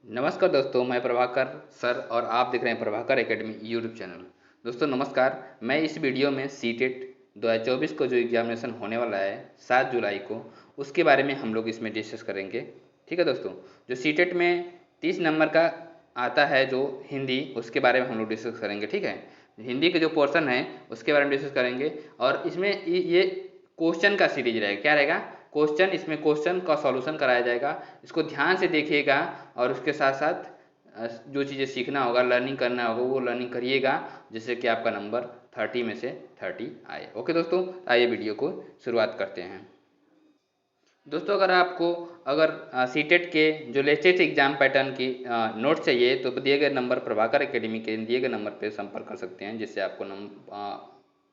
नमस्कार दोस्तों, मैं प्रभाकर सर और आप देख रहे हैं प्रभाकर एकेडमी यूट्यूब चैनल। दोस्तों नमस्कार। मैं इस वीडियो में सीटेट 2024 को जो एग्जामिनेशन होने वाला है 7 जुलाई को, उसके बारे में हम लोग इसमें डिस्कस करेंगे। ठीक है दोस्तों, जो सीटेट में 30 नंबर का आता है जो हिंदी, उसके बारे में हम लोग डिस्कस करेंगे। ठीक है, हिंदी के जो पोर्शन है उसके बारे में डिस्कस करेंगे और इसमें ये क्वेश्चन का सीरीज रहेगा। क्या रहेगा? क्वेश्चन। इसमें क्वेश्चन का सॉल्यूशन कराया जाएगा। इसको ध्यान से देखिएगा और उसके साथ साथ जो चीज़ें सीखना होगा, लर्निंग करना होगा, वो लर्निंग करिएगा, जिससे कि आपका नंबर 30 में से 30 आए। ओके दोस्तों, आइए वीडियो को शुरुआत करते हैं। दोस्तों अगर सीटेट के जो लेटेस्ट एग्जाम पैटर्न की नोट चाहिए तो दिए गए नंबर प्रभाकर एकेडमी के दिए गए नंबर पर संपर्क कर सकते हैं, जिससे आपको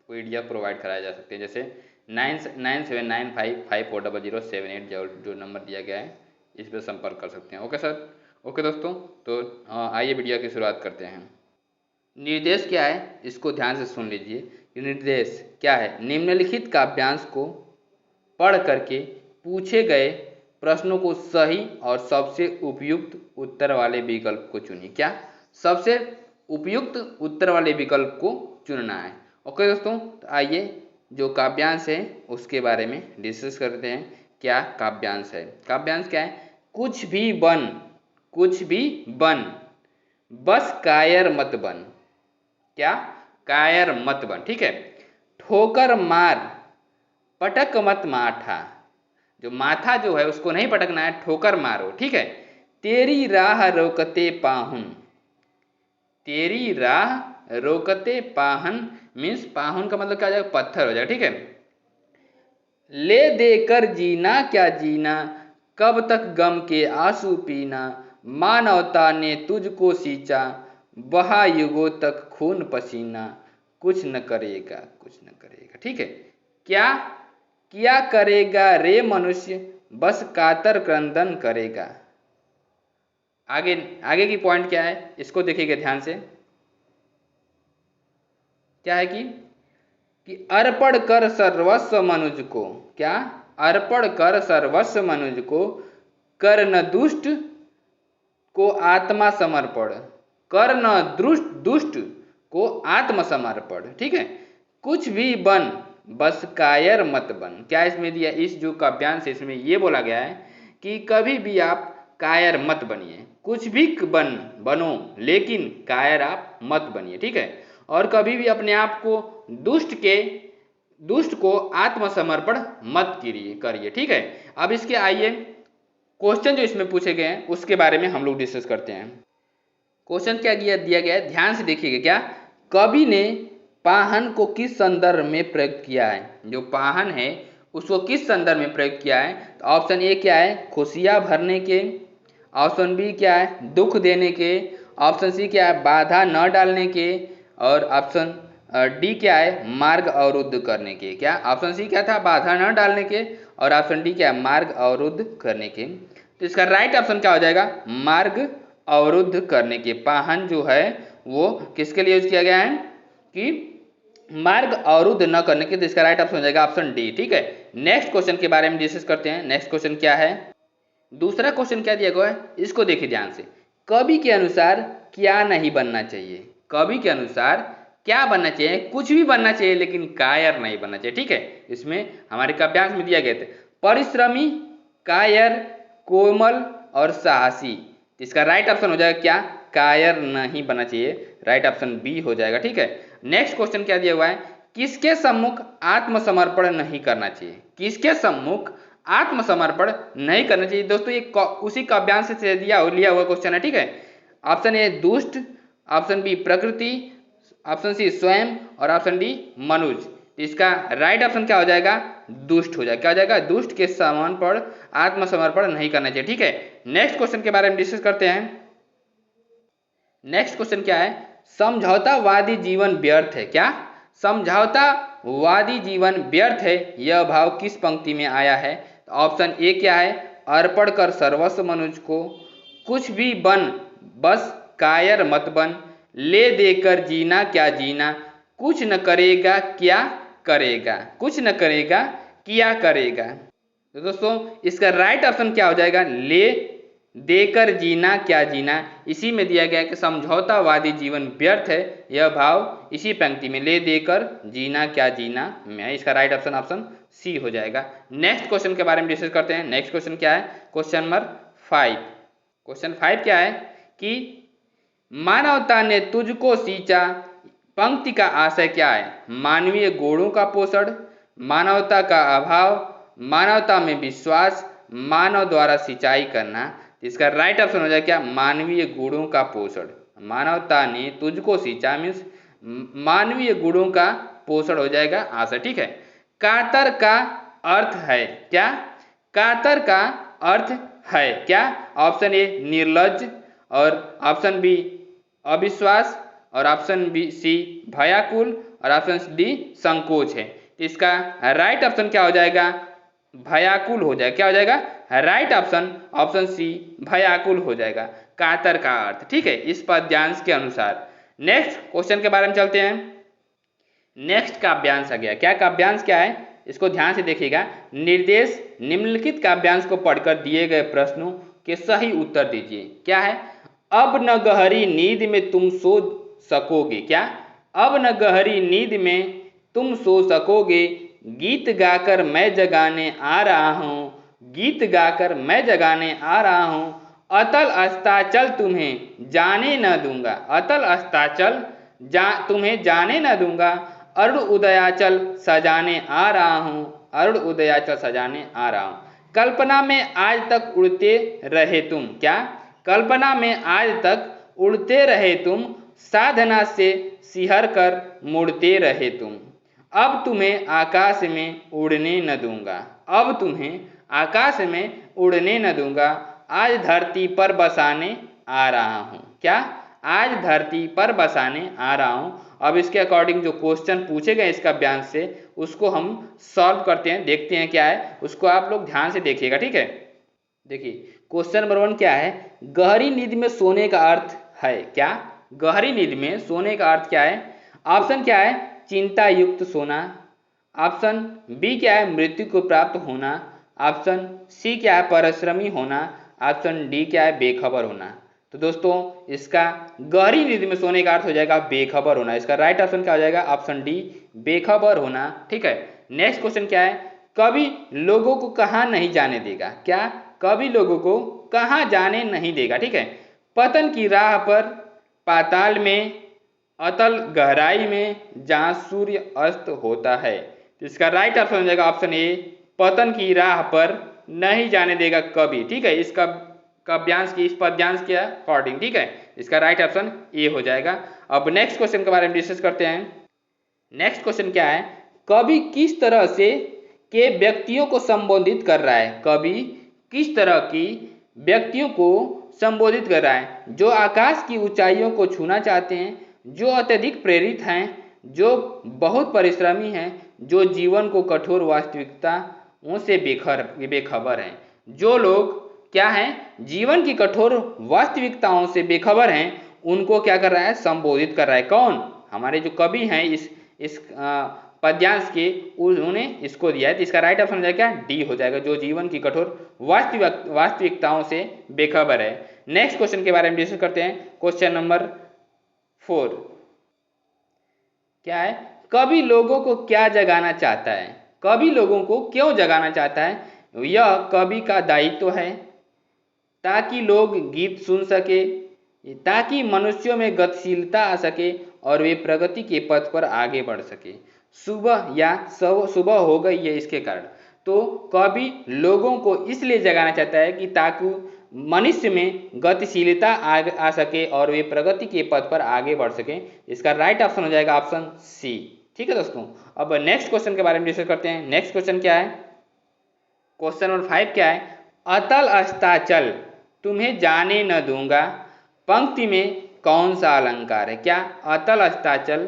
PDF प्रोवाइड कराया जा सकते हैं। जैसे 9795540078 जो नंबर दिया गया है, इस पर संपर्क कर सकते हैं। Okay sir. ओके दोस्तों, तो आइए वीडियो की शुरुआत करते हैं। निर्देश क्या है, इसको ध्यान से सुन लीजिए। निर्देश क्या है? निम्नलिखित काव्यांश को पढ़ करके पूछे गए प्रश्नों को सही और सबसे उपयुक्त उत्तर वाले विकल्प को चुनिए। क्या? सबसे उपयुक्त उत्तर वाले विकल्प को चुनना है। ओके दोस्तों, तो आइए जो काव्यांश है उसके बारे में डिस्कस करते हैं। क्या काव्यांश है? काव्यांश क्या है? कुछ भी बन, कुछ भी बन, बस कायर मत बन। क्या? कायर मत बन। ठीक है। ठोकर मार, पटक मत माथा। जो माथा जो है उसको नहीं पटकना है, ठोकर मारो। ठीक है। तेरी राह रोकते पाहुन, तेरी राह रोकते पाहन मीन्स पाहुन का मतलब क्या हो जाएगा? पत्थर हो जाएगा। ठीक है। ले देकर जीना क्या जीना, कब तक गम के आंसू पीना, मानवता ने तुझको सींचा, बहा युगों तक खून पसीना, कुछ न करेगा, कुछ न करेगा। ठीक है। क्या किया करेगा रे मनुष्य, बस कातर क्रंदन करेगा। आगे आगे की पॉइंट क्या है, इसको देखिएगा ध्यान से। क्या है कि अर्पण कर सर्वस्व मनुज को। क्या? अर्पण कर सर्वस्व मनुज को, कर न दुष्ट को आत्मा समर्पण, कर न दुष्ट दुष्ट को आत्मसमर्पण। ठीक है। कुछ भी बन, बस कायर मत बन। क्या इसमें दिया? इस जो काव्यांश है इसमें ये बोला गया है कि कभी भी आप कायर मत बनिए। कुछ भी बनो लेकिन कायर आप मत बनिए। ठीक है। और कभी भी अपने आप को दुष्ट को आत्मसमर्पण मत करिए। ठीक है। अब इसके आइए क्वेश्चन जो इसमें पूछे गए हैं उसके बारे में हम लोग डिस्कस करते हैं। क्वेश्चन क्या दिया गया है, ध्यान से देखिएगा। क्या? कवि ने पाहन को किस संदर्भ में प्रयुक्त किया है? जो पाहन है उसको किस संदर्भ में प्रयुक्त किया है? तो ऑप्शन ए क्या है? खुशियां भरने के। ऑप्शन बी क्या है? दुख देने के। ऑप्शन सी क्या है? बाधा न डालने के। और ऑप्शन डी क्या है? मार्ग अवरुद्ध करने के। क्या? ऑप्शन सी क्या था? बाधा न डालने के। और ऑप्शन डी क्या है? मार्ग अवरुद्ध करने के। तो इसका राइट ऑप्शन क्या हो जाएगा? मार्ग अवरुद्ध करने के। पाहन जो है वो किसके लिए यूज किया गया है? कि मार्ग अवरुद्ध न करने के। तो इसका राइट ऑप्शन हो जाएगा ऑप्शन डी। ठीक है। नेक्स्ट क्वेश्चन के बारे में डिस्कस करते हैं। नेक्स्ट क्वेश्चन क्या है? दूसरा क्वेश्चन क्या दिया गया है, इसको देखिए ध्यान से। कवि के अनुसार क्या नहीं बनना चाहिए? कवि के अनुसार क्या बनना चाहिए? कुछ भी बनना चाहिए लेकिन कायर नहीं बनना चाहिए। ठीक है। इसमें हमारे काव्यांश में दिया गया था परिश्रमी, कायर, कोमल और साहसी। इसका राइट ऑप्शन हो जाएगा क्या? कायर नहीं बनना चाहिए। राइट ऑप्शन बी हो जाएगा। ठीक है। नेक्स्ट क्वेश्चन क्या दिया हुआ है? किसके सम्मुख आत्मसमर्पण नहीं करना चाहिए? किसके सम्मुख आत्मसमर्पण नहीं करना चाहिए? दोस्तों ये उसी काव्यांश से लिया हुआ क्वेश्चन है। ठीक है। ऑप्शन ए दुष्ट, ऑप्शन बी प्रकृति, ऑप्शन सी स्वयं और ऑप्शन डी मनुज। इसका राइट ऑप्शन क्या हो जाएगा? दुष्ट हो जाएगा। क्या हो जाएगा? दुष्ट के समान पर आत्मसमर्पण नहीं करना चाहिए। ठीक है। नेक्स्ट क्वेश्चन के बारे में डिस्कस करते हैं। नेक्स्ट क्वेश्चन क्या है? समझौतावादी जीवन व्यर्थ है। क्या? समझौतावादी जीवन व्यर्थ है, यह भाव किस पंक्ति में आया है? तो ऑप्शन ए क्या है? अर्पण कर सर्वस्व मनुज को, कुछ भी बन, बस कायर मत बन, ले देकर जीना क्या जीना, कुछ न करेगा क्या करेगा, कुछ न करेगा क्या करेगा। तो दोस्तों इसका राइट ऑप्शन क्या हो जाएगा? ले देकर जीना क्या जीना, इसी में दिया गया है कि समझौतावादी जीवन व्यर्थ है, यह भाव इसी पंक्ति में ले देकर जीना क्या जीना में। इसका राइट ऑप्शन ऑप्शन सी हो जाएगा। नेक्स्ट क्वेश्चन के बारे में डिस्कस करते हैं। नेक्स्ट क्वेश्चन क्या है? Question number 5। क्वेश्चन 5 क्या है कि मानवता ने तुझको सींचा, पंक्ति का आशय क्या है? मानवीय गुणों का पोषण, मानवता का अभाव, मानवता में विश्वास, मानव द्वारा सिंचाई करना। इसका राइट ऑप्शन हो जाएगा क्या? मानवीय गुणों का पोषण। मानवता ने तुझको सींचा मीन्स मानवीय गुणों का पोषण हो जाएगा आशय, ठीक है। कातर का अर्थ है क्या? कातर का अर्थ है क्या? ऑप्शन ए निर्लज्ज, और ऑप्शन बी अविश्वास, और ऑप्शन बी सी भयाकुल, और ऑप्शन डी संकोच है। इसका राइट ऑप्शन क्या हो जाएगा? भयाकुल हो जाएगा। क्या हो जाएगा? राइट ऑप्शन ऑप्शन सी भयाकुल हो जाएगा, कातर का अर्थ, ठीक है, इस पद्यांश के अनुसार। नेक्स्ट क्वेश्चन के बारे में चलते हैं। नेक्स्ट काव्यांश आ गया। क्या काव्यांश क्या है? इसको ध्यान से देखिएगा। निर्देश निम्नलिखित काव्यांश को पढ़कर दिए गए प्रश्नों के सही उत्तर दीजिए। क्या है? अब न गहरी नींद में तुम सो सकोगे। क्या? अब न गहरी नींद में तुम सो सकोगे, गीत गाकर मैं जगाने आ रहा हूँ, गीत गाकर मैं जगाने आ रहा हूँ, अतल अस्ताचल तुम्हें जाने न दूंगा, अतल अस्ताचल तुम्हें जाने न दूंगा, अरुण उदयाचल सजाने आ रहा हूँ, अरुण उदयाचल सजाने आ रहा हूँ। कल्पना में आज तक उड़ते रहे तुम। क्या? कल्पना में आज तक उड़ते रहे तुम, साधना से सिहर कर मुड़ते रहे तुम, अब तुम्हें आकाश में उड़ने न दूंगा, अब तुम्हें आकाश में उड़ने न दूंगा, आज धरती पर बसाने आ रहा हूँ। क्या? आज धरती पर बसाने आ रहा हूँ। अब इसके अकॉर्डिंग जो क्वेश्चन पूछे गए इसका व्यांश से, उसको हम सॉल्व करते हैं, देखते हैं क्या है, उसको आप लोग ध्यान से देखिएगा, ठीक है। देखिए क्वेश्चन नंबर 1 क्या है? गहरी नींद में सोने का अर्थ है क्या? गहरी नींद में सोने का अर्थ क्या है? ऑप्शन क्या है? चिंता युक्त सोना, ऑप्शन बी क्या है? मृत्यु को प्राप्त होना, ऑप्शन सी क्या है? परिश्रमी होना, ऑप्शन डी क्या है? बेखबर होना। तो दोस्तों इसका गहरी नींद में सोने का अर्थ हो जाएगा बेखबर होना। इसका राइट ऑप्शन क्या हो जाएगा? ऑप्शन डी बेखबर होना, ठीक है। नेक्स्ट क्वेश्चन क्या है? कभी लोगों को कहाँ नहीं जाने देगा। क्या? कभी लोगों को कहाँ जाने नहीं देगा, ठीक है। पतन की राह पर, पाताल में, अतल गहराई में, जहाँ सूर्य अस्त होता है। तो इसका राइट ऑप्शन हो जाएगा ऑप्शन ए पतन की राह पर नहीं जाने देगा कभी, ठीक है, इसका काव्यांश की इस पद्यांश के अकॉर्डिंग, ठीक है। इसका राइट ऑप्शन ए हो जाएगा। अब नेक्स्ट क्वेश्चन के बारे में डिस्कस करते हैं। नेक्स्ट क्वेश्चन क्या है? कवि किस तरह से के व्यक्तियों को संबोधित कर रहा है? कवि किस तरह की व्यक्तियों को संबोधित कर रहा है? जो आकाश की ऊंचाइयों को छूना चाहते हैं, जो अत्यधिक प्रेरित हैं, जो बहुत परिश्रमी हैं, जो जीवन को कठोर वास्तविकताओं से बेखबर हैं। जो लोग क्या हैं? जीवन की कठोर वास्तविकताओं से बेखबर हैं, उनको क्या कर रहा है? संबोधित कर रहा है। कौन? हमारे जो कवि हैं इस पद्यांश के, उन्होंने इसको दिया है। तो इसका राइट ऑप्शन हो जाएगा डी हो जाएगा, जो जीवन की कठोर वास्तविकताओं से बेखबर है। नेक्स्ट क्वेश्चन के बारे में डिस्कस करते हैं। क्वेश्चन नंबर 4 क्या है? कवि लोगों को क्या जगाना चाहता है? कवि लोगों को क्यों जगाना चाहता है? यह कवि का दायित्व है, ताकि लोग गीत सुन सके, ताकि मनुष्यों में गतिशीलता आ सके और वे प्रगति के पथ पर आगे बढ़ सके। सुबह हो गई है इसके कारण। तो कवि लोगों को इसलिए जगाना चाहता है कि ताकि मनुष्य में गतिशीलता आ सके और वे प्रगति के पथ पर आगे बढ़ सके। इसका राइट ऑप्शन हो जाएगा ऑप्शन सी, ठीक है दोस्तों। अब नेक्स्ट क्वेश्चन के बारे में डिस्कस करते हैं। नेक्स्ट क्वेश्चन क्या है? क्वेश्चन नंबर 5 क्या है? अतल अस्ताचल तुम्हें जाने न दूंगा, पंक्ति में कौन सा अलंकार है? क्या? अतल अस्ताचल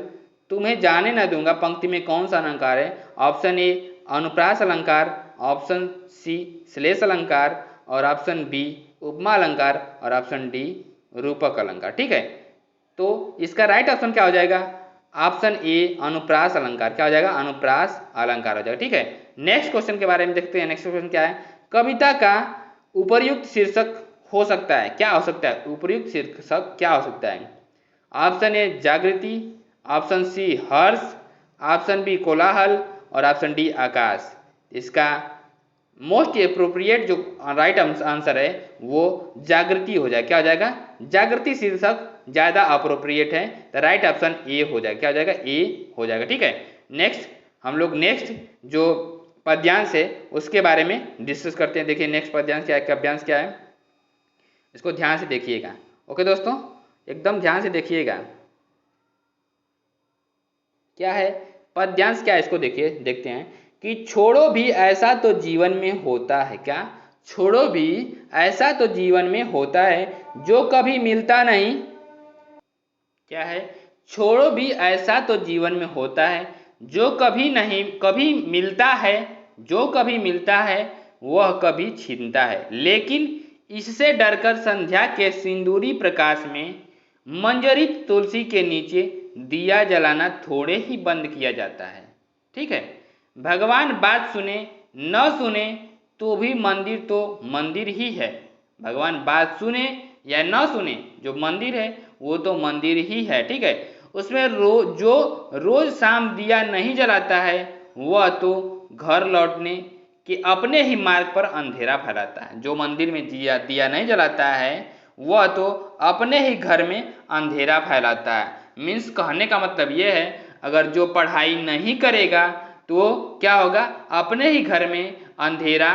तुम्हें जाने न दूंगा, पंक्ति में कौन सा अलंकार है? ऑप्शन ए अनुप्रास अलंकार, ऑप्शन सी श्लेष अलंकार, और ऑप्शन बी उपमा अलंकार, और ऑप्शन डी रूपक अलंकार, ठीक है। तो इसका राइट ऑप्शन क्या हो जाएगा? ऑप्शन ए अनुप्रास अलंकार। क्या हो जाएगा? अनुप्रास अलंकार हो जाएगा, ठीक है। नेक्स्ट क्वेश्चन के बारे में देखते हैं। नेक्स्ट क्वेश्चन क्या है? कविता का उपर्युक्त शीर्षक हो सकता है? क्या हो सकता है? उपयुक्त शीर्षक क्या हो सकता है? ऑप्शन ए जागृति, ऑप्शन सी हर्ष, ऑप्शन बी कोलाहल और ऑप्शन डी आकाश। इसका मोस्ट अप्रोप्रिएट जो राइट आंसर है वो जागृति हो जाएगा। क्या हो जाएगा? जागृति शीर्षक ज्यादा अप्रोप्रिएट है, तो राइट ऑप्शन ए हो जाएगा। क्या हो जाएगा? ए हो जाएगा। ठीक है, नेक्स्ट हम लोग नेक्स्ट जो पद्यांश है उसके बारे में डिस्कस करते हैं। देखिए नेक्स्ट पद्यांश क्या है, काव्यांश क्या है, इसको ध्यान से देखिएगा। ओके दोस्तों, एकदम ध्यान से देखिएगा। क्या है पद्यांश, क्या है इसको देखिए, देखते हैं कि छोड़ो भी ऐसा तो जीवन में होता है। क्या? छोड़ो भी ऐसा तो जीवन में होता है जो कभी मिलता नहीं। क्या है? छोड़ो भी ऐसा तो जीवन में होता है जो कभी नहीं कभी मिलता है, जो कभी मिलता है वह कभी छीनता है। लेकिन इससे डरकर संध्या के सिंदूरी प्रकाश में मंजरित तुलसी के नीचे दिया जलाना थोड़े ही बंद किया जाता है। ठीक है, भगवान बात सुने न सुने तो भी मंदिर तो मंदिर ही है। भगवान बात सुने या न सुने, जो मंदिर है वो तो मंदिर ही है। ठीक है, उसमें जो रोज शाम दिया नहीं जलाता है वह तो घर लौटने के अपने ही मार्ग पर अंधेरा फैलाता है। जो मंदिर में दिया नहीं जलाता है वह तो अपने ही घर में अंधेरा फैलाता है। मीन्स कहने का मतलब ये है, अगर जो पढ़ाई नहीं करेगा तो क्या होगा? अपने ही घर में अंधेरा,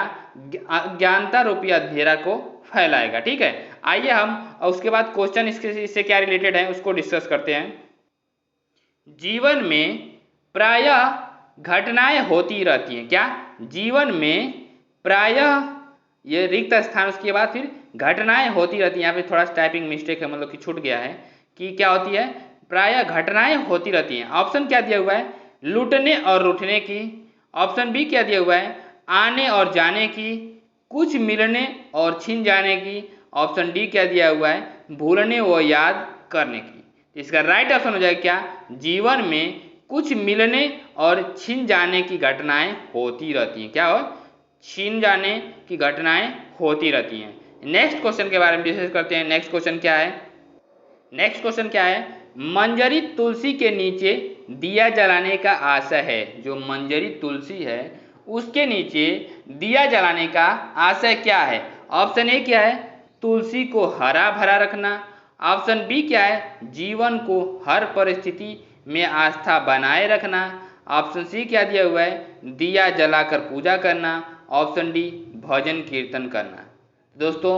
अज्ञानता रूपी अंधेरा को फैलाएगा। ठीक है, आइए हम उसके बाद क्वेश्चन इससे क्या रिलेटेड है उसको डिस्कस करते हैं। जीवन में प्रायः घटनाएं होती रहती हैं। क्या? जीवन में प्रायः, ये रिक्त स्थान, उसके बाद फिर घटनाएं होती रहती हैं। यहाँ पे थोड़ा टाइपिंग मिस्टेक है, मतलब कि छूट गया है कि क्या होती है, प्रायः घटनाएं होती रहती हैं। ऑप्शन क्या दिया हुआ है? लूटने और रूठने की। ऑप्शन बी क्या दिया हुआ है? आने और जाने की, कुछ मिलने और छिन जाने की। ऑप्शन डी क्या दिया हुआ है? भूलने व याद करने की। इसका राइट ऑप्शन हो जाएगा क्या? जीवन में कुछ मिलने और छिन जाने की घटनाएं होती रहती हैं। क्या हो? छीन जाने की घटनाएं होती रहती हैं। नेक्स्ट क्वेश्चन के बारे में डिस्कस करते हैं। नेक्स्ट क्वेश्चन क्या है? नेक्स्ट क्वेश्चन क्या है? मंजरी तुलसी के नीचे दिया जलाने का आशय है। जो मंजरी तुलसी है उसके नीचे दिया जलाने का आशय क्या है? ऑप्शन ए क्या है? तुलसी को हरा भरा रखना। ऑप्शन बी क्या है? जीवन को हर परिस्थिति में आस्था बनाए रखना। ऑप्शन सी क्या दिया हुआ है? दिया जलाकर पूजा करना। ऑप्शन डी भजन कीर्तन करना। दोस्तों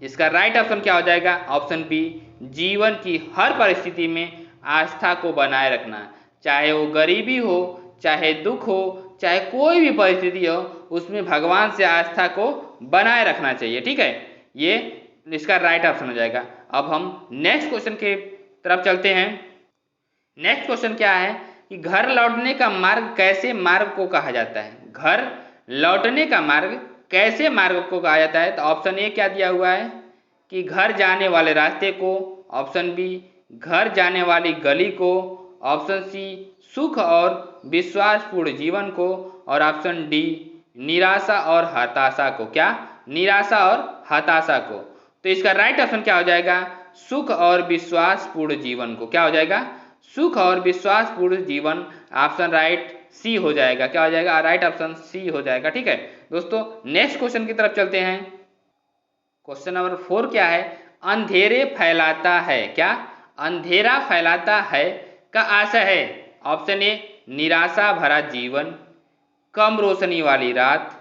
इसका राइट ऑप्शन क्या हो जाएगा? ऑप्शन बी, जीवन की हर परिस्थिति में आस्था को बनाए रखना। चाहे वो गरीबी हो, चाहे दुख हो, चाहे कोई भी परिस्थिति हो, उसमें भगवान से आस्था को बनाए रखना चाहिए। ठीक है, ये इसका राइट ऑप्शन हो जाएगा। अब हम नेक्स्ट क्वेश्चन के तरफ चलते हैं। नेक्स्ट क्वेश्चन क्या है कि घर लौटने का मार्ग कैसे मार्ग को कहा जाता है? घर लौटने का मार्ग कैसे मार्ग को कहा जाता है? तो ऑप्शन ए क्या दिया हुआ है कि घर जाने वाले रास्ते को। ऑप्शन बी घर जाने वाली गली को। ऑप्शन सी सुख और विश्वासपूर्ण जीवन को। और ऑप्शन डी निराशा और हताशा को। क्या? निराशा और हताशा को। तो इसका राइट ऑप्शन क्या हो जाएगा? सुख और विश्वासपूर्ण जीवन को। क्या हो जाएगा? सुख और विश्वासपूर्ण जीवन। ऑप्शन राइट सी हो जाएगा। क्या हो जाएगा? राइट ऑप्शन सी हो जाएगा। ठीक है दोस्तों, नेक्स्ट क्वेश्चन की तरफ चलते हैं। क्वेश्चन नंबर 4 क्या है? अंधेरे फैलाता है। क्या? अंधेरा फैलाता है का आशय है। ऑप्शन ए निराशा भरा जीवन, कम रोशनी वाली रात।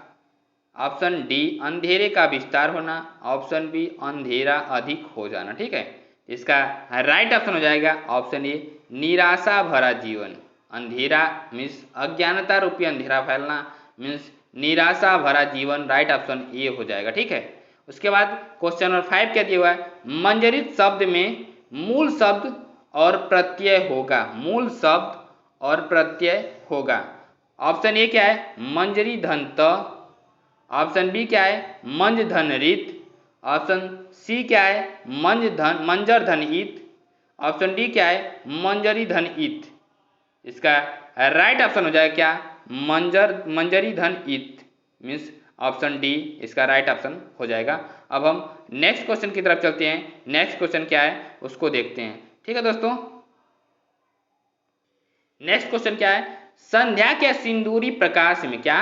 ऑप्शन डी अंधेरे का विस्तार होना। ऑप्शन बी अंधेरा अधिक हो जाना। ठीक है, इसका राइट ऑप्शन हो जाएगा ऑप्शन ए निराशा भरा जीवन। अंधेरा मीन्स अज्ञानता रूपी अंधेरा फैलना, मीन्स निराशा भरा जीवन। राइट ऑप्शन ए हो जाएगा। ठीक है, उसके बाद क्वेश्चन नंबर 5 क्या दिया हुआ है? मंजरित शब्द में मूल शब्द और प्रत्यय होगा। मूल शब्द और प्रत्यय होगा। ऑप्शन ए क्या है? मंजरी धन त। ऑप्शन बी क्या है? मंज धन रित। ऑप्शन सी क्या है? मंजर धन इत। ऑप्शन डी क्या है? मंजरी धन इत। इसका राइट ऑप्शन हो जाएगा क्या? मंजरी धन इत, मीन्स ऑप्शन डी इसका राइट ऑप्शन हो जाएगा। अब हम नेक्स्ट क्वेश्चन की तरफ चलते हैं। नेक्स्ट क्वेश्चन क्या है उसको देखते हैं। ठीक है दोस्तों, नेक्स्ट क्वेश्चन क्या है, संध्या के सिंदूरी प्रकाश में, क्या,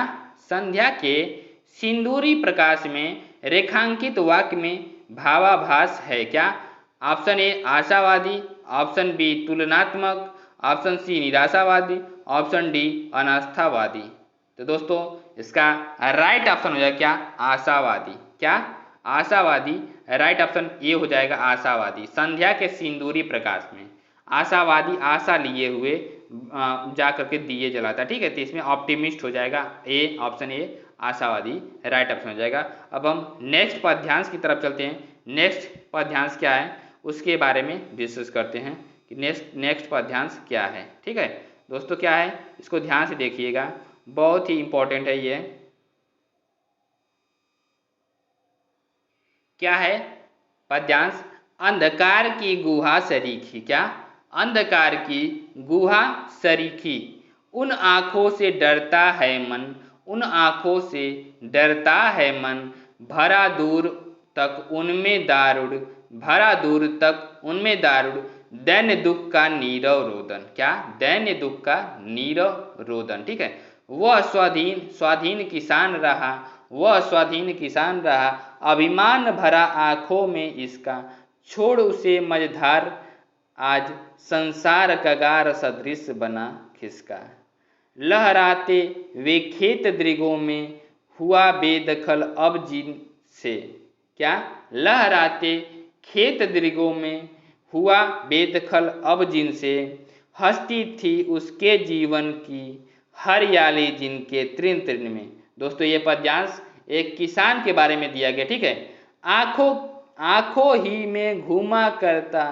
संध्या के सिंदूरी प्रकाश में रेखांकित वाक्य में भावाभास है क्या। ऑप्शन ए आशावादी, ऑप्शन बी तुलनात्मक, ऑप्शन सी निराशावादी, ऑप्शन डी अनास्थावादी। तो दोस्तों इसका राइट ऑप्शन हो जाएगा क्या, आशावादी। क्या, आशावादी। राइट ऑप्शन ए हो जाएगा आशावादी। संध्या के सिंदूरी प्रकाश में आशावादी, आशा लिए हुए जा करके दिए जलाता। ठीक है, तो इसमें ऑप्टिमिस्ट हो जाएगा ए, ऑप्शन ए आशावादी राइट ऑप्शन हो जाएगा। अब हम नेक्स्ट पद्यांश की तरफ चलते हैं। नेक्स्ट पद्यांश क्या है उसके बारे में डिस्कस करते हैं कि नेक्स्ट पद्यांश क्या है। ठीक है दोस्तों, क्या है इसको ध्यान से देखिएगा, बहुत ही इंपॉर्टेंट है ये। क्या है पद्यांश, अंधकार की गुहा सरीखी, क्या, अंधकार की गुहा सरीखी, उन आँखों से डरता है मन, उन आँखों से डरता है मन, भरा दूर तक उनमें दारुण, भरा दूर तक उनमें दारुण, दैन्य दुख का नीरव रोदन। क्या, दैन्य दुख का नीरव रोदन। ठीक है, वह स्वाधीन स्वाधीन किसान रहा, वह स्वाधीन किसान रहा, अभिमान भरा आँखों में इसका, छोड़ उसे मझधार आज संसार कगार सदृश बना खिसका। लहराते वे खेत दृगों में हुआ बेदखल अब जिन से। क्या, लहराते खेत दृगों में हुआ बेदखल अब जिन से, हस्ती थी उसके जीवन की हरियाली जिनके तृण तृण में। दोस्तों ये पद्यांश एक किसान के बारे में दिया गया। ठीक है, आँखों ही में घूमा करता,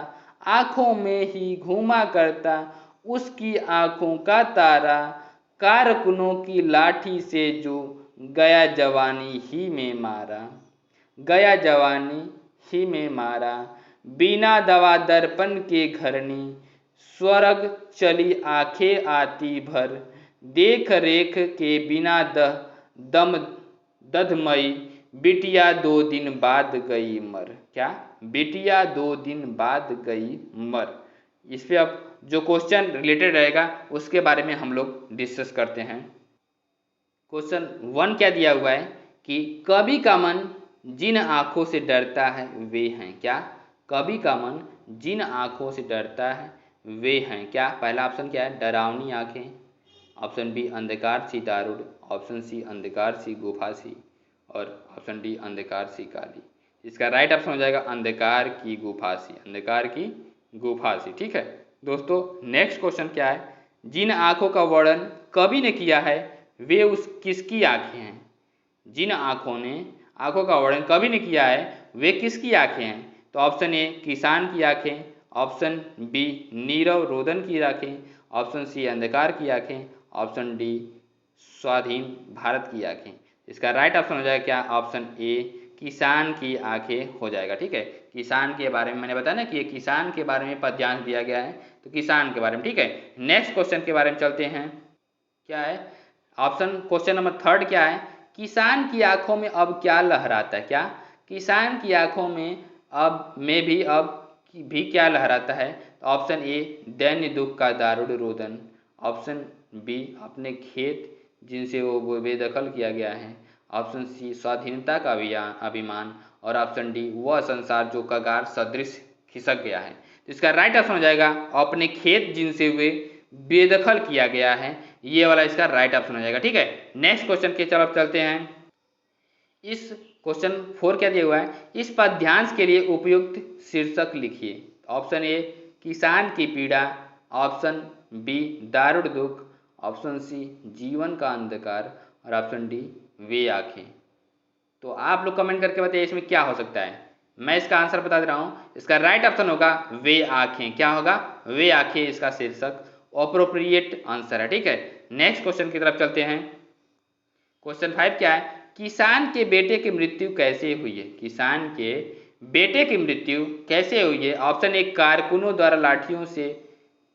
आँखों में ही घूमा करता, उसकी आँखों का तारा, कारकुनों की लाठी से जो गया जवानी ही में मारा, गया जवानी ही में मारा, बिना दवा दर्पण के घरनी, स्वर्ग चली आंखें आती भर, देख रेख के बिना दम दधमई, बिटिया 2 दिन बाद गई मर। क्या, बिटिया 2 दिन बाद गई मर। इस पे अब जो क्वेश्चन रिलेटेड रहेगा उसके बारे में हम लोग डिस्कस करते हैं। क्वेश्चन 1 क्या दिया हुआ है कि कवि का मन जिन आँखों से डरता है वे हैं। क्या, कवि का मन जिन आँखों से डरता है वे हैं। क्या, पहला ऑप्शन क्या है, डरावनी आँखें, ऑप्शन बी अंधकार सी दारुण, ऑप्शन सी अंधकार सी गुफा सी, और ऑप्शन डी अंधकार सी काली। इसका राइट ऑप्शन हो जाएगा अंधकार की गुफा सी, अंधकार की गुफा सी। ठीक है दोस्तों, नेक्स्ट क्वेश्चन क्या है, जिन आँखों का वर्णन कवि ने किया है वे उस किसकी आँखें हैं। जिन आँखों का वर्णन कवि ने किया है वे किसकी आँखें हैं। तो ऑप्शन ए किसान की आँखें, ऑप्शन बी नीरव रोदन की आँखें, ऑप्शन सी अंधकार की आँखें, ऑप्शन डी स्वाधीन भारत की आँखें। इसका राइट ऑप्शन हो जाएगा क्या, ऑप्शन ए किसान की आंखें हो जाएगा। ठीक है, किसान के बारे में मैंने बताया ना कि ये किसान के बारे में पद्यांश दिया गया है, तो किसान के बारे में। ठीक है, नेक्स्ट क्वेश्चन के बारे में चलते हैं। क्या है ऑप्शन, क्वेश्चन नंबर 3 क्या है, किसान की आंखों में अब क्या लहराता है। क्या, किसान की आंखों में अब भी क्या लहराता है। तो ऑप्शन ए दैन्य दुख का दारुण रोदन, ऑप्शन बी अपने खेत जिनसे वो बेदखल किया गया है, ऑप्शन सी स्वाधीनता का अभिमान, और ऑप्शन डी वह संसार जो कगार सदृश खिसक गया है। तो इसका राइट ऑप्शन हो जाएगा अपने खेत जिनसे वे बेदखल किया गया है, ये वाला इसका राइट ऑप्शन हो जाएगा। ठीक है, नेक्स्ट क्वेश्चन की तरफ चलते हैं। इस क्वेश्चन 4 क्या दिया हुआ है, इस पद्यांश के लिए उपयुक्त शीर्षक लिखिए। ऑप्शन ए किसान की पीड़ा, ऑप्शन बी दारुण दुख, ऑप्शन सी जीवन का अंधकार, और ऑप्शन डी वे आँखें। तो आप लोग कमेंट करके बताइए इसमें क्या हो सकता है। मैं इसका आंसर बता दे रहा हूँ, इसका राइट ऑप्शन होगा वे आँखें। क्या होगा, वे आँखें इसका शीर्षक अप्रोप्रिएट आंसर है। ठीक है, नेक्स्ट क्वेश्चन की तरफ चलते हैं। क्वेश्चन 5 क्या है, किसान के बेटे की मृत्यु कैसे हुई है। किसान के बेटे की मृत्यु कैसे हुई है। ऑप्शन ए कारकुनों द्वारा लाठियों से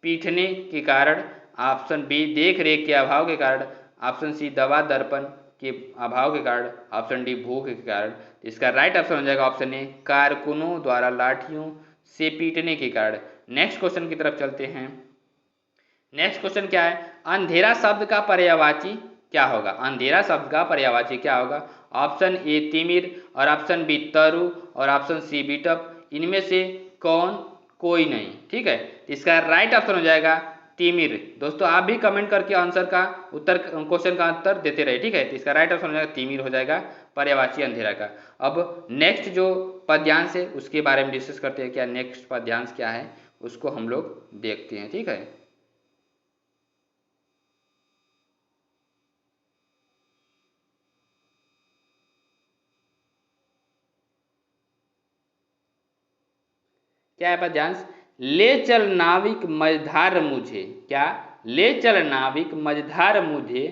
पीटने के कारण, ऑप्शन बी देख रेख के अभाव के कारण, ऑप्शन सी दवा दर्पण के अभाव के कारण, ऑप्शन डी भूख के कारण। इसका राइट ऑप्शन हो जाएगा ऑप्शन ए कारकुनों द्वारा लाठियों से पीटने के कारण। नेक्स्ट क्वेश्चन की तरफ चलते हैं। नेक्स्ट क्वेश्चन क्या है, अंधेरा शब्द का पर्यायवाची क्या होगा? अंधेरा शब्द का पर्यायवाची क्या होगा? ऑप्शन ए तिमिर और ऑप्शन बी तरु और ऑप्शन सी बिटप। इनमें से कौन कोई नहीं, ठीक है। इसका राइट ऑप्शन हो जाएगा तिमिर। दोस्तों आप भी कमेंट करके आंसर का उत्तर, क्वेश्चन का उत्तर देते रहे, ठीक है। तो इसका राइट ऑप्शन हो जाएगा तिमिर हो जाएगा पर्यायवाची अंधेरा का। अब नेक्स्ट जो पद्यांश है उसके बारे में डिस्कस करते हैं। क्या नेक्स्ट पद्यांश क्या है उसको हम लोग देखते हैं, ठीक है। क्या है पद्यांश? ले चल नाविक मझधार मुझे, क्या? ले चल नाविक मझधार मुझे,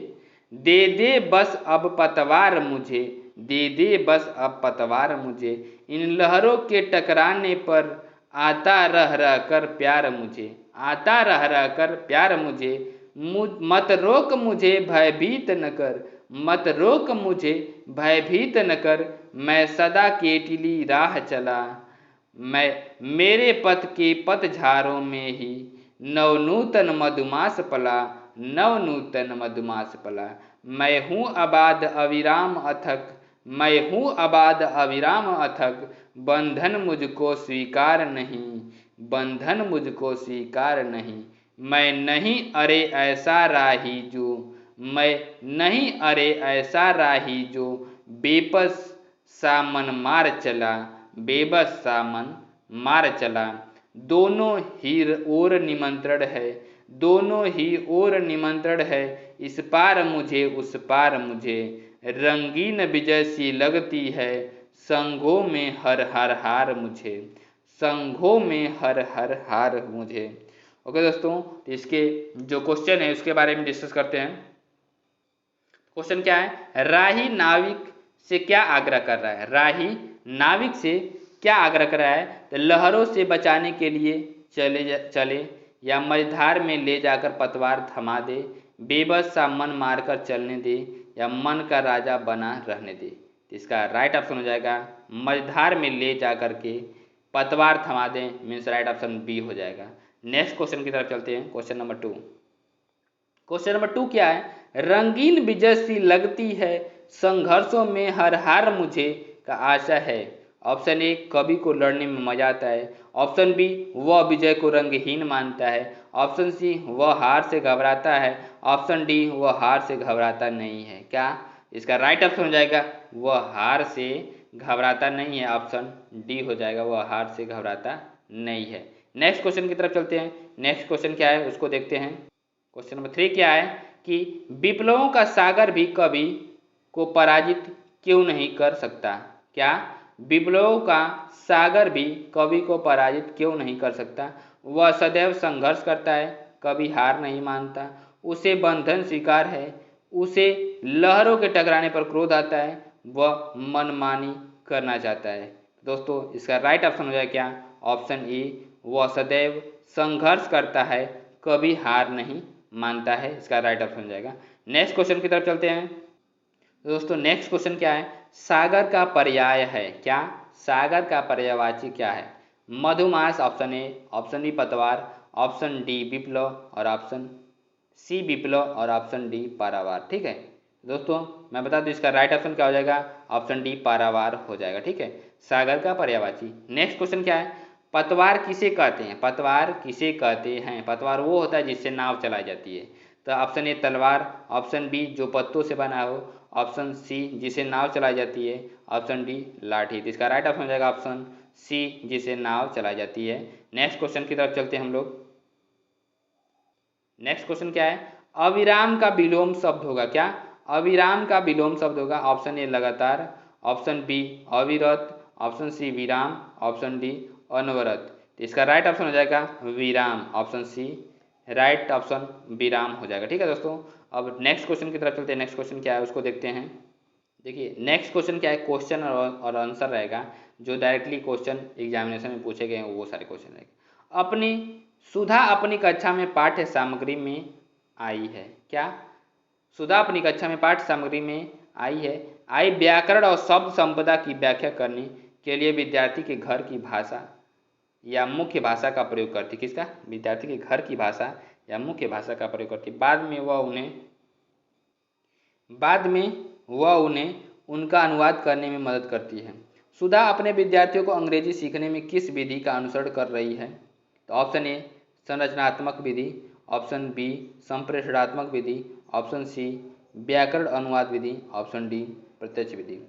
दे दे बस अब पतवार मुझे, दे दे बस अब पतवार मुझे, इन लहरों के टकराने पर आता रह रह कर प्यार मुझे, आता रह रह कर प्यार मुझे, मत रोक मुझे भयभीत न कर, मत रोक मुझे भयभीत न कर, मैं सदा केटिली राह चला, मैं मेरे पथ के पतझारों में ही नवनूतन मधुमास पला, नवनूतन मधुमास पला, मैं हूँ आबाद अविराम अथक, मैं हूँ आबाद अविराम अथक, बंधन मुझको स्वीकार नहीं, बंधन मुझको स्वीकार नहीं, मैं नहीं अरे ऐसा राही जो, मैं नहीं अरे ऐसा राही जो, बेबस सा मन मार चला, बेबस सा मन मार चला, दोनों ही ओर निमंत्रण है, दोनों ही ओर निमंत्रण है, इस पार मुझे उस पार मुझे, रंगीन विजय सी लगती है, संघों में हर हर हार मुझे, संघों में हर हर हार मुझे। ओके दोस्तों, तो इसके जो क्वेश्चन है उसके बारे में डिस्कस करते हैं। क्वेश्चन क्या है, राही नाविक से क्या आग्रह कर रहा है? राही नाविक से क्या आग्रह कर रहा है? तो लहरों से बचाने के लिए चले या मझधार में ले जाकर पतवार थमा दे, बेबस सा मन मारकर चलने दे, या मन का राजा बना रहने दे। तो इसका राइट ऑप्शन हो जाएगा मझधार में ले जाकर के पतवार थमा दें, मीन्स राइट ऑप्शन बी हो जाएगा। नेक्स्ट क्वेश्चन की तरफ चलते हैं। Question number 2। क्वेश्चन नंबर 2 क्या है, रंगीन विजय सी लगती है, संघर्षों में हर हार मुझे का आशा है। ऑप्शन ए कवि को लड़ने में मजा आता है, ऑप्शन बी वह विजय को रंगहीन मानता है, ऑप्शन सी वह हार से घबराता है, ऑप्शन डी वह हार से घबराता नहीं है। क्या? इसका राइट ऑप्शन हो जाएगा वह हार से घबराता नहीं है, ऑप्शन डी हो जाएगा वह हार से घबराता नहीं है। नेक्स्ट क्वेश्चन की तरफ चलते हैं। नेक्स्ट क्वेश्चन क्या है उसको देखते हैं। क्वेश्चन नंबर 3 क्या है कि विप्लवों का सागर भी कवि को पराजित क्यों नहीं कर सकता? क्या? विप्लवों का सागर भी कवि को पराजित क्यों नहीं कर सकता? वह सदैव संघर्ष करता है, कभी हार नहीं मानता, उसे बंधन स्वीकार है, उसे लहरों के टकराने पर क्रोध आता है, वह मनमानी करना चाहता है। दोस्तों इसका राइट ऑप्शन हो जाएगा क्या? ऑप्शन ए वह सदैव संघर्ष करता है, कभी हार नहीं मानता है। इसका राइट ऑप्शन हो जाएगा। नेक्स्ट क्वेश्चन की तरफ चलते हैं। दोस्तों नेक्स्ट क्वेश्चन क्या है, सागर का पर्याय है। क्या? सागर का पर्यायवाची क्या है? मधुमास ऑप्शन ए, ऑप्शन बी पतवार, ऑप्शन डी विप्लव और ऑप्शन सी विप्लव और ऑप्शन डी पारावार। ठीक है दोस्तों, मैं बता दूं इसका राइट ऑप्शन क्या हो जाएगा? ऑप्शन डी पारावार हो जाएगा। ठीक है, सागर का पर्यायवाची। नेक्स्ट क्वेश्चन क्या है, पतवार किसे कहते हैं? पतवार किसे कहते हैं? पतवार वो होता है जिससे नाव चलाई जाती है। तो ऑप्शन ए तलवार, ऑप्शन बी जो पत्तों से बना हो, ऑप्शन सी जिसे नाव चलाई जाती है, ऑप्शन डी लाठी। तो इसका राइट ऑप्शन हो जाएगा ऑप्शन सी जिसे नाव चलाई जाती है। नेक्स्ट क्वेश्चन की तरफ चलते हैं हम लोग। नेक्स्ट क्वेश्चन क्या है, अविराम का विलोम शब्द होगा। क्या? अविराम का विलोम शब्द होगा। ऑप्शन ए लगातार, ऑप्शन बी अविरत, ऑप्शन सी विराम, ऑप्शन डी अनवरत। तो इसका राइट ऑप्शन हो जाएगा विराम, ऑप्शन सी राइट ऑप्शन विराम हो जाएगा। ठीक है दोस्तों, अब नेक्स्ट क्वेश्चन की तरफ चलते हैं। नेक्स्ट क्वेश्चन क्या है उसको देखते हैं। देखिए नेक्स्ट क्वेश्चन क्या है, क्वेश्चन और आंसर रहेगा जो डायरेक्टली क्वेश्चन एग्जामिनेशन में पूछे गए हैं वो सारे क्वेश्चन रहेंगे। अपनी सुधा अपनी कक्षा में पाठ्य सामग्री में आई है। क्या? सुधा अपनी कक्षा में पाठ्य सामग्री में आई है। आई व्याकरण और शब्द संपदा की व्याख्या करने के लिए विद्यार्थी के घर की भाषा या मुख्य भाषा का प्रयोग करती। किसका? विद्यार्थी के घर की भाषा या मुख्य भाषा का प्रयोग करती। बाद में वह उन्हें उनका अनुवाद करने में मदद करती है। सुधा अपने विद्यार्थियों को अंग्रेजी सीखने में किस विधि का अनुसरण कर रही है? तो ऑप्शन ए संरचनात्मक विधि, ऑप्शन बी संप्रेषणात्मक विधि, ऑप्शन सी व्याकरण अनुवाद विधि, ऑप्शन डी प्रत्यक्ष विधि।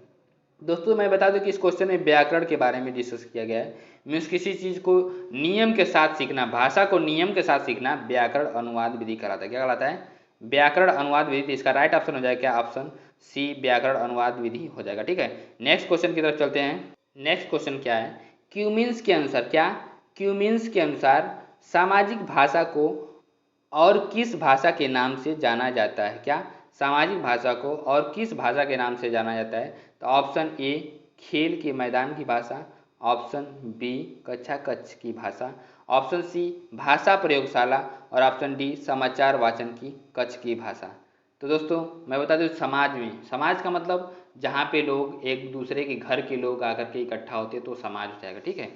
दोस्तों मैं बता दूं कि इस क्वेश्चन में व्याकरण के बारे में डिस्कस किया गया है। मीन्स किसी चीज़ को नियम के साथ सीखना, भाषा को नियम के साथ सीखना व्याकरण अनुवाद विधि कहलाता है। क्या कहलाता है? व्याकरण अनुवाद विधि। इसका राइट ऑप्शन हो जाएगा क्या? ऑप्शन सी व्याकरण अनुवाद विधि हो जाएगा। ठीक है, नेक्स्ट क्वेश्चन की तरफ चलते हैं। नेक्स्ट क्वेश्चन क्या है? क्यूमिन्स के अनुसार, क्या क्यूमिन्स के अनुसार सामाजिक भाषा को और किस भाषा के नाम से जाना जाता है? क्या सामाजिक भाषा को और किस भाषा के नाम से जाना जाता है? तो ऑप्शन ए खेल के मैदान की भाषा, ऑप्शन बी कक्षा कक्ष की भाषा, ऑप्शन सी भाषा प्रयोगशाला और ऑप्शन डी समाचार वाचन की कक्ष की भाषा। तो दोस्तों मैं बता दूं समाज में, समाज का मतलब जहाँ पे लोग एक दूसरे के घर के लोग आकर के इकट्ठा होते हैं तो समाज हो जाएगा। ठीक है,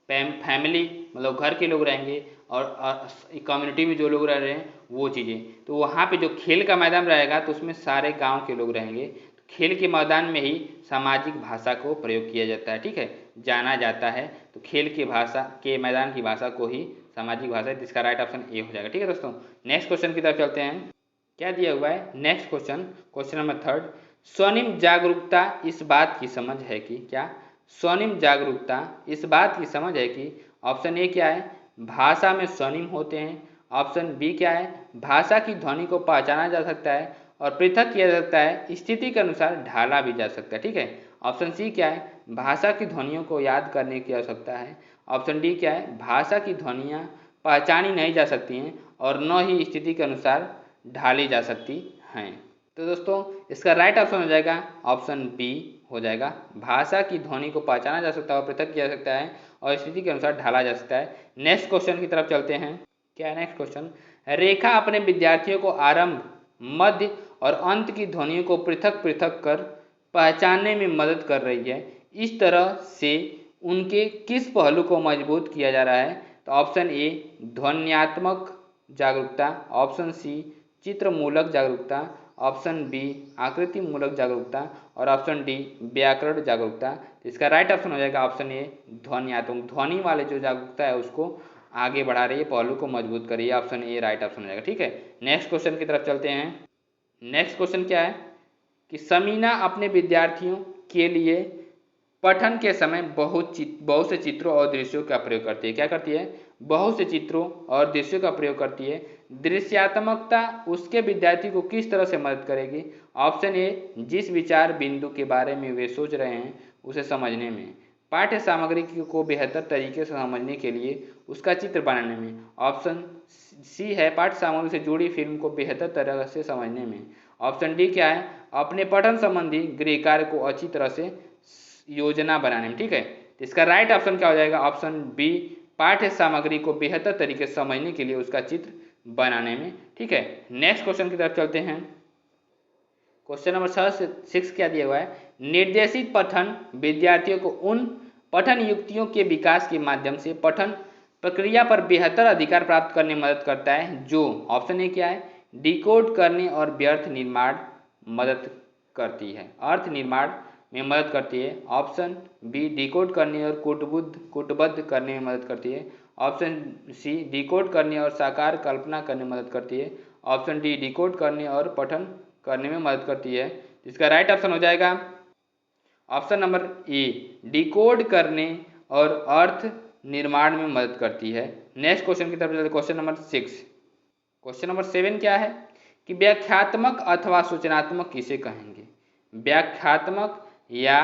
फैमिली मतलब घर के लोग रहेंगे और कम्युनिटी में जो लोग रह रहे हैं वो चीज़ें। तो वहाँ पे जो खेल का मैदान रहेगा तो उसमें सारे गांव के लोग रहेंगे। तो खेल के मैदान में ही सामाजिक भाषा को प्रयोग किया जाता है। ठीक है, जाना जाता है। तो खेल के भाषा के मैदान की भाषा को ही सामाजिक भाषा, जिसका राइट ऑप्शन ए हो जाएगा। ठीक है दोस्तों, नेक्स्ट क्वेश्चन की तरफ चलते हैं। क्या दिया हुआ है? नेक्स्ट क्वेश्चन, क्वेश्चन नंबर 3, स्वनिम जागरूकता इस बात की समझ है कि, क्या स्वनिम जागरूकता इस बात की समझ है कि ऑप्शन ए क्या है? भाषा में स्वनिम होते हैं, ऑप्शन बी क्या है? भाषा की ध्वनि को पहचाना जा सकता है और पृथक किया जा सकता है, स्थिति के अनुसार ढाला भी जा सकता है। ठीक है, ऑप्शन सी क्या है? भाषा की ध्वनियों को याद करने की आवश्यकता है, ऑप्शन डी क्या है? भाषा की ध्वनियाँ पहचानी नहीं जा सकती हैं और न ही स्थिति के अनुसार ढाली जा सकती हैं। तो दोस्तों इसका राइट ऑप्शन हो जाएगा ऑप्शन बी हो जाएगा, भाषा की ध्वनि को पहचाना जा सकता है और पृथक किया जा सकता है और स्थिति के अनुसार ढाला जा सकता है। नेक्स्ट क्वेश्चन की तरफ चलते हैं। क्या है नेक्स्ट क्वेश्चन? रेखा अपने विद्यार्थियों को आरंभ, मध्य और अंत की ध्वनियों को पृथक पृथक कर पहचानने में मदद कर रही है। इस तरह से उनके किस पहलू को मजबूत किया जा रहा है? तो ऑप्शन ए ध्वन्यात्मक जागरूकता, ऑप्शन सी चित्रमूलक जागरूकता, ऑप्शन बी आकृति मूलक जागरूकता और ऑप्शन डी व्याकरण जागरूकता। इसका राइट ऑप्शन हो जाएगा ऑप्शन ए ध्वन्यात्मक, ध्वनि वाले जो जागरूकता है उसको आगे बढ़ा रही है, पहलू को मजबूत कर रही है। ऑप्शन ए राइट ऑप्शन हो जाएगा। ठीक है, नेक्स्ट क्वेश्चन की तरफ चलते हैं। नेक्स्ट क्वेश्चन क्या है कि समीना अपने विद्यार्थियों के लिए पठन के समय बहुत से चित्रों और दृश्यों का प्रयोग करती है। क्या करती है? बहुत से चित्रों और दृश्यों का प्रयोग करती है। दृश्यात्मकता उसके विद्यार्थी को किस तरह से मदद करेगी? ऑप्शन ए जिस विचार बिंदु के बारे में वे सोच रहे हैं उसे समझने में, पाठ्य सामग्री को बेहतर तरीके से समझने के लिए उसका चित्र बनाने में, ऑप्शन सी है पाठ्य सामग्री से जुड़ी फिल्म को बेहतर तरह से समझने में, ऑप्शन डी क्या है? अपने पठन संबंधी गृह कार्य को अच्छी तरह से योजना बनाने में। ठीक है, तो इसका राइट ऑप्शन क्या हो जाएगा? ऑप्शन बी पाठ्य सामग्री को बेहतर तरीके से समझने के लिए उसका चित्र बनाने में। ठीक है, नेक्स्ट क्वेश्चन की तरफ चलते हैं। क्वेश्चन नंबर 6 क्या दिया हुआ है? निर्देशित पठन विद्यार्थियों को उन पठन युक्तियों के विकास के माध्यम से पठन प्रक्रिया पर बेहतर अधिकार प्राप्त करने में मदद करता है जो, ऑप्शन ए क्या है? डिकोड करने और व्यर्थ निर्माण मदद करती है, अर्थ निर्माण में मदद करती है, ऑप्शन बी डिकोड करने और कूटबद्ध करने में मदद करती है, ऑप्शन सी डिकोड करने और साकार कल्पना करने में मदद करती है, ऑप्शन डी डिकोड करने और पठन करने में मदद करती है। इसका राइट ऑप्शन हो जाएगा ऑप्शन नंबर ए डिकोड करने और अर्थ निर्माण में मदद करती है। नेक्स्ट क्वेश्चन की तरफ चलते हैं। क्वेश्चन नंबर 6, क्वेश्चन नंबर 7 क्या है कि व्याख्यात्मक अथवा सूचनात्मक किसे कहेंगे? व्याख्यात्मक या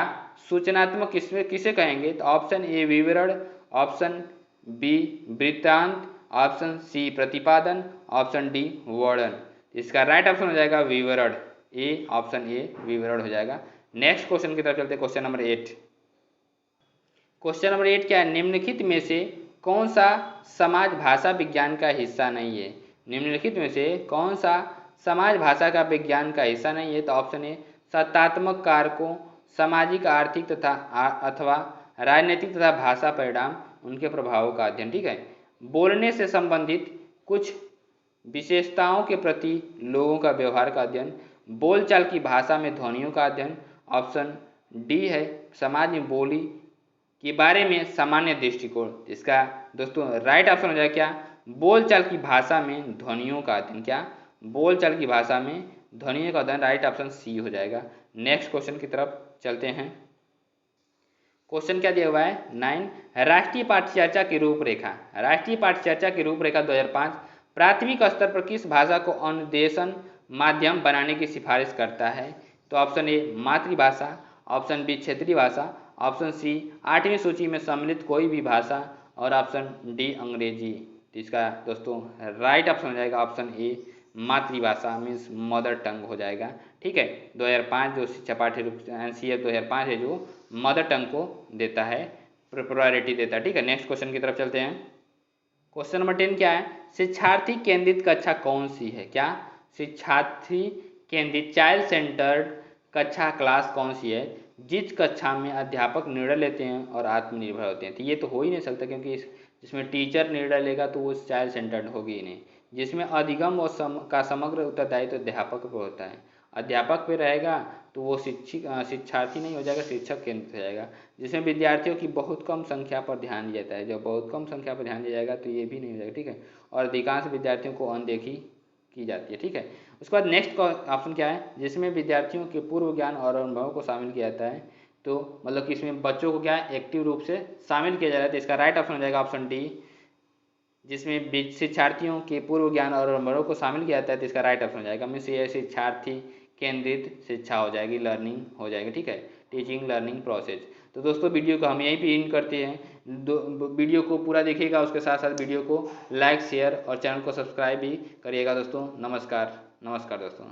सूचनात्मक किसे कहेंगे? तो ऑप्शन ए विवरण, ऑप्शन बी वृत्तांत, ऑप्शन सी प्रतिपादन, ऑप्शन डी वर्णन। इसका राइट ऑप्शन हो जाएगा विवरण, ए ऑप्शन ए विवरण हो जाएगा। नेक्स्ट क्वेश्चन की तरफ चलते हैं। क्वेश्चन नंबर 8, क्वेश्चन नंबर 8 क्या है? निम्नलिखित में से कौन सा समाज भाषा विज्ञान का हिस्सा नहीं है? निम्नलिखित में से कौन सा समाज भाषा का विज्ञान का हिस्सा नहीं है? तो ऑप्शन ए सत्तात्मक कारकों, सामाजिक, आर्थिक तथा अथवा राजनीतिक तथा भाषा परिणाम, उनके प्रभावों का अध्ययन। ठीक है, बोलने से संबंधित कुछ विशेषताओं के प्रति लोगों का व्यवहार का अध्ययन, बोलचाल की भाषा में ध्वनियों का अध्ययन। ऑप्शन डी है समाज में बोली के बारे में सामान्य दृष्टिकोण। इसका दोस्तों राइट ऑप्शन हो जाएगा क्या, बोलचाल की भाषा में ध्वनियों का अध्ययन। क्या, बोलचाल की भाषा में ध्वनियों का अध्ययन, राइट ऑप्शन सी हो जाएगा। नेक्स्ट क्वेश्चन की तरफ चलते हैं। क्वेश्चन क्या दिया हुआ है 9, राष्ट्रीय पाठ्यचर्चा की रूपरेखा। राष्ट्रीय पाठ्यचर्चा की रूपरेखा 2005 प्राथमिक स्तर पर किस भाषा को अनुदेशन माध्यम बनाने की सिफारिश करता है? तो ऑप्शन ए मातृभाषा, ऑप्शन बी क्षेत्रीय भाषा, ऑप्शन सी 8वीं सूची में सम्मिलित कोई भी भाषा, और ऑप्शन डी अंग्रेजी। तो इसका दोस्तों राइट ऑप्शन हो जाएगा ऑप्शन ए मातृभाषा, मीन्स मदर टंग हो जाएगा। ठीक है, 2005 जो शिक्षा पाठ्य NCF 2005 है जो मदर टंग को देता है, प्रायोरिटी देता है। ठीक है, नेक्स्ट क्वेश्चन की तरफ चलते हैं। क्वेश्चन नंबर 10 क्या है, शिक्षार्थी केंद्रित कक्षा कौन सी है? क्या, शिक्षार्थी केंद्रित चाइल्ड सेंटर्ड कक्षा क्लास कौन सी है जिस कक्षा में अध्यापक निर्णय लेते हैं और आत्मनिर्भर होते हैं? तो ये तो हो ही नहीं सकता, क्योंकि जिसमें टीचर निर्णय लेगा तो वो चाइल्ड सेंटर्ड होगी ही नहीं। जिसमें अधिगम और का समग्र उत्तरदायित्व अध्यापक पर होता है, अध्यापक पे रहेगा तो वो शिक्षार्थी नहीं हो जाएगा, शिक्षक केंद्रित हो जाएगा। जिसमें विद्यार्थियों की बहुत कम संख्या पर ध्यान दिया जाता है, जब बहुत कम संख्या पर ध्यान दिया जाएगा तो ये भी नहीं हो जाएगा। ठीक है, और अधिकांश विद्यार्थियों को अनदेखी की जाती है। ठीक है, उसके बाद नेक्स्ट ऑप्शन क्या है, जिसमें विद्यार्थियों के पूर्व ज्ञान और अनुभव को शामिल किया जाता है। तो मतलब कि इसमें बच्चों को क्या है एक्टिव रूप से शामिल किया जा रहा है। तो इसका राइट ऑप्शन हो जाएगा ऑप्शन डी, जिसमें शिक्षार्थियों के पूर्व ज्ञान और अनुभव को शामिल किया जाता है। तो इसका राइट ऑप्शन हो जाएगा, मीन्स ये शिक्षार्थी केंद्रित शिक्षा हो जाएगी, लर्निंग हो जाएगी। ठीक है, टीचिंग लर्निंग प्रोसेस। तो दोस्तों वीडियो को हम यहीं पे एंड करते हैं। वीडियो को पूरा देखिएगा, उसके साथ साथ वीडियो को लाइक शेयर और चैनल को सब्सक्राइब भी करिएगा दोस्तों। नमस्कार दोस्तों।